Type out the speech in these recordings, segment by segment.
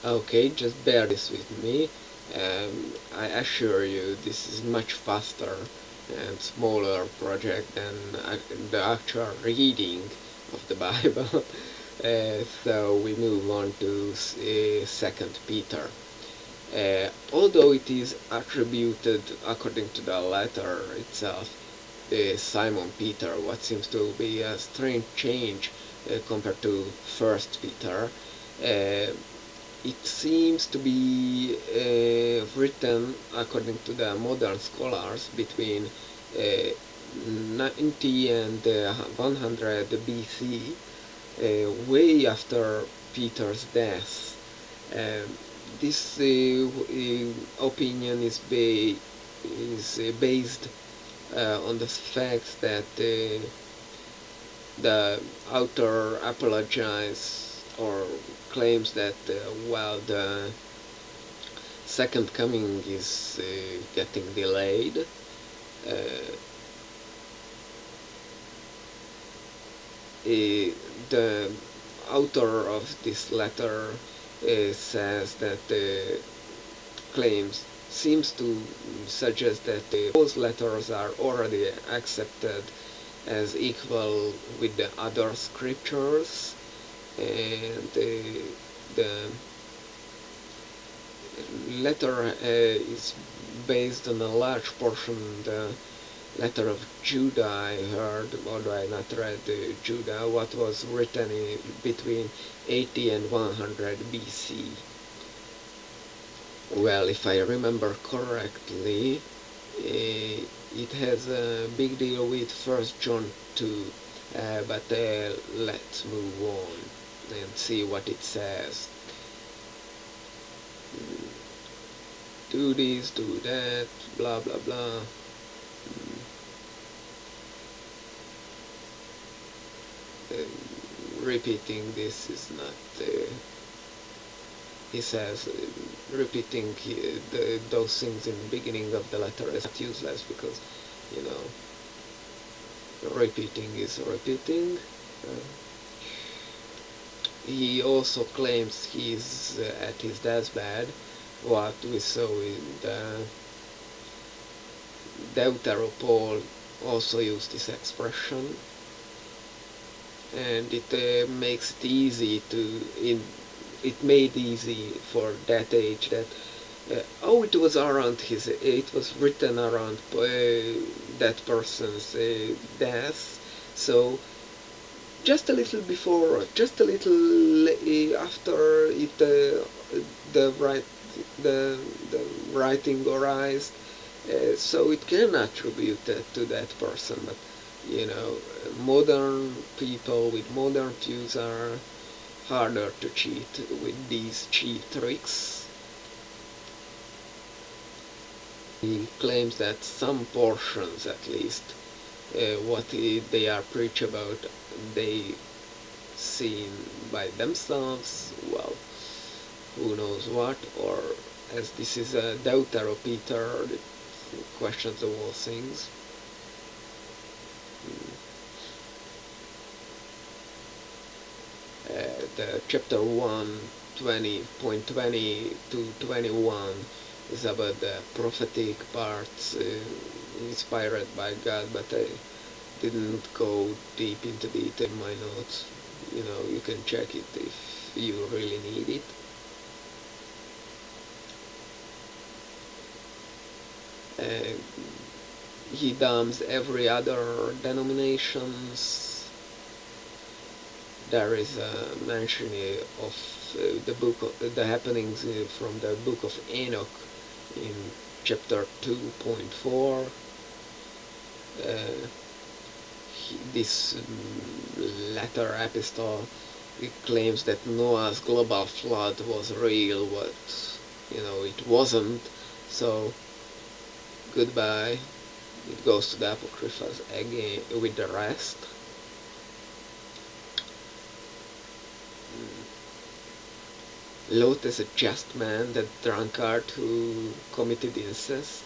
Okay, just bear this with me. I assure you this is much faster and smaller project than the actual reading of the Bible. So we move on to Second Peter. Although it is attributed, according to the letter itself, Simon Peter, what seems to be a strange change compared to First Peter. Uh, it seems to be written, according to the modern scholars, between 90 and 100 BC, way after Peter's death. This opinion is based on the fact that the author apologizes or claims that while the second coming is getting delayed, the author of this letter says that the claims seems to suggest that those letters are already accepted as equal with the other scriptures, and the letter is based on a large portion the letter of Judah. I heard, although I not read Judah, what was written between 80 and 100 BC. Well, if I remember correctly, it has a big deal with First John 2, but let's move on and see what it says. Do this, do that, blah blah blah. Repeating this is not. He says repeating those things in the beginning of the letter is useless because, you know, repeating is repeating. He also claims he's at his deathbed, what we saw in the Deuteropaul also used this expression, and it makes it easy to it made easy for that age that it was around it was written around that person's death, so just a little before, just a little after it the right the writing arised, so it can attribute it to that person, but you know, modern people with modern tools are harder to cheat with these cheat tricks. He claims that some portions, at least, what they are preach about, they seen by themselves, well, who knows what, or as this is a Deuteropeter, it questions of all things. The chapter 1, 20.20 to 21 is about the prophetic parts inspired by God, but I didn't go deep into detail in my notes. You know, you can check it if you really need it. He damns every other denominations. There is a mention of the happenings from the book of Enoch in chapter 2.4. This latter epistle, it claims that Noah's global flood was real, but you know it wasn't. So goodbye. It goes to the Apocryphas again with the rest. Lot is a just man, that drunkard who committed incest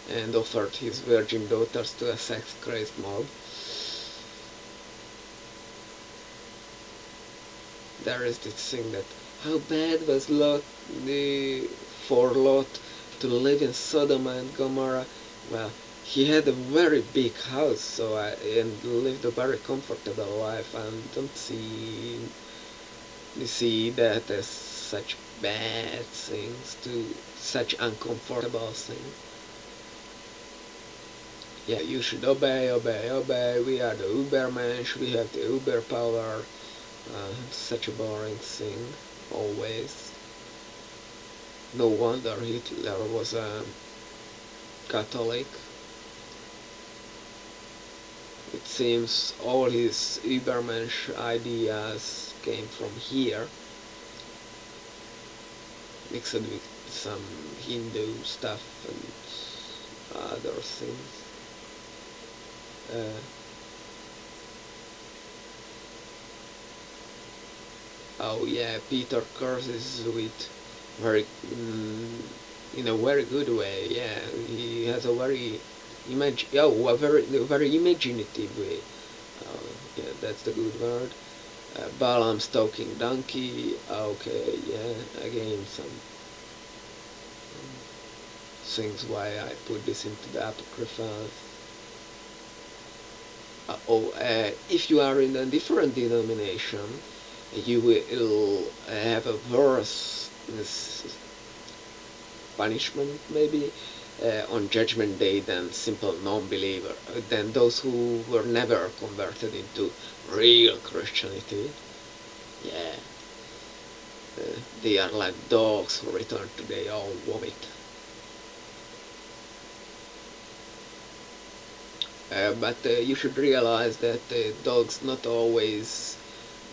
and offered his virgin daughters to a sex-crazed mob. there is this thing that how bad was Lot, for Lot to live in Sodom and Gomorrah. Well, he had a very big house, and lived a very comfortable life, and don't see that as such bad things, to such uncomfortable things. Yeah, you should obey, obey, obey. We are the Ubermensch, we have the Uber power. Such a boring thing, always. No wonder Hitler was a Catholic. It seems all his Übermensch ideas came from here, mixed with some Hindu stuff and other things. Oh yeah, Peter curses with very, in a very good way. Yeah, he has a very very imaginative way. Yeah, that's the good word. Balaam stoking donkey. Okay, yeah, again some things why I put this into the Apocrypha. If you are in a different denomination, you will have a worse punishment, maybe, on Judgment Day than simple non-believer, than those who were never converted into real Christianity. Yeah, they are like dogs who return to their own vomit. But you should realize that dogs not always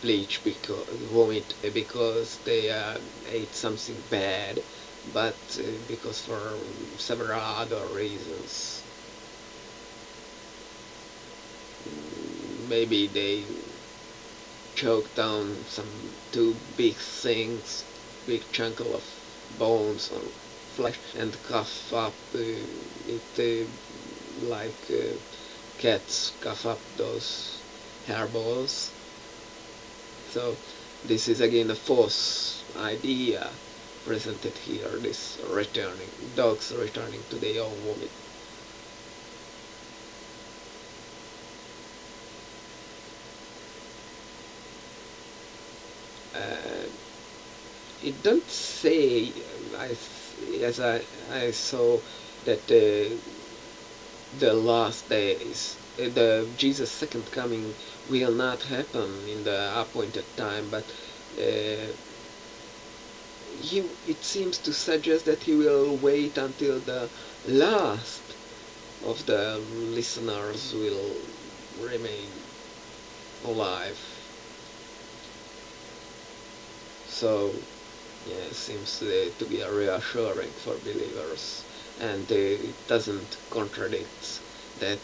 bleach because vomit because they ate something bad, but because for several other reasons. Maybe they choke down some too big things, big chunk of bones or flesh, and cough up it like cats cough up those hairballs. So this is again a false idea presented here, this dogs returning to their own vomit. It don't say, as I saw, that the last days, the Jesus' second coming will not happen in the appointed time, but it seems to suggest that he will wait until the last of the listeners will remain alive. So, yeah, it seems to be a reassuring for believers, and it doesn't contradict that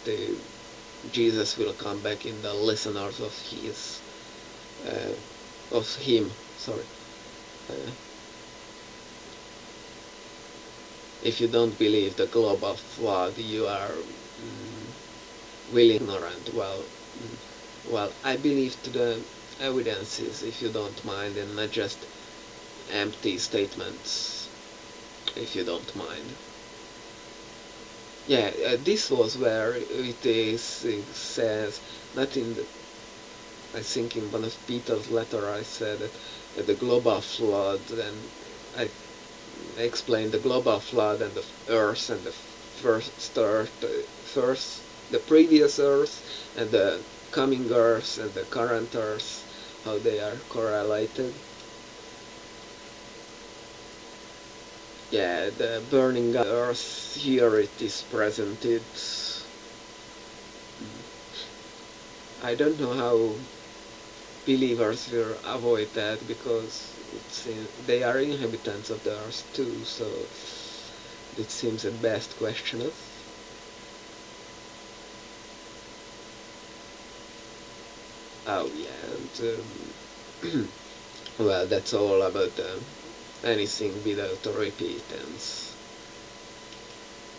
Jesus will come back in the listeners of him. Sorry. Uh, if you don't believe the global flood, you are really ignorant. Well, I believe to the evidences, if you don't mind, and not just empty statements, if you don't mind. Yeah, this was where it says, not in the, I think in one of Peter's letter I said that the global flood, and I explained the global flood and the earth and the first earth, the previous earth and the coming earth and the current earth, how they are correlated. Yeah, the burning earth, here it is presented. I don't know how believers will avoid that, because they are inhabitants of the earth too, so it seems at best questionable. Oh yeah, and well, that's all about anything without a repeatance.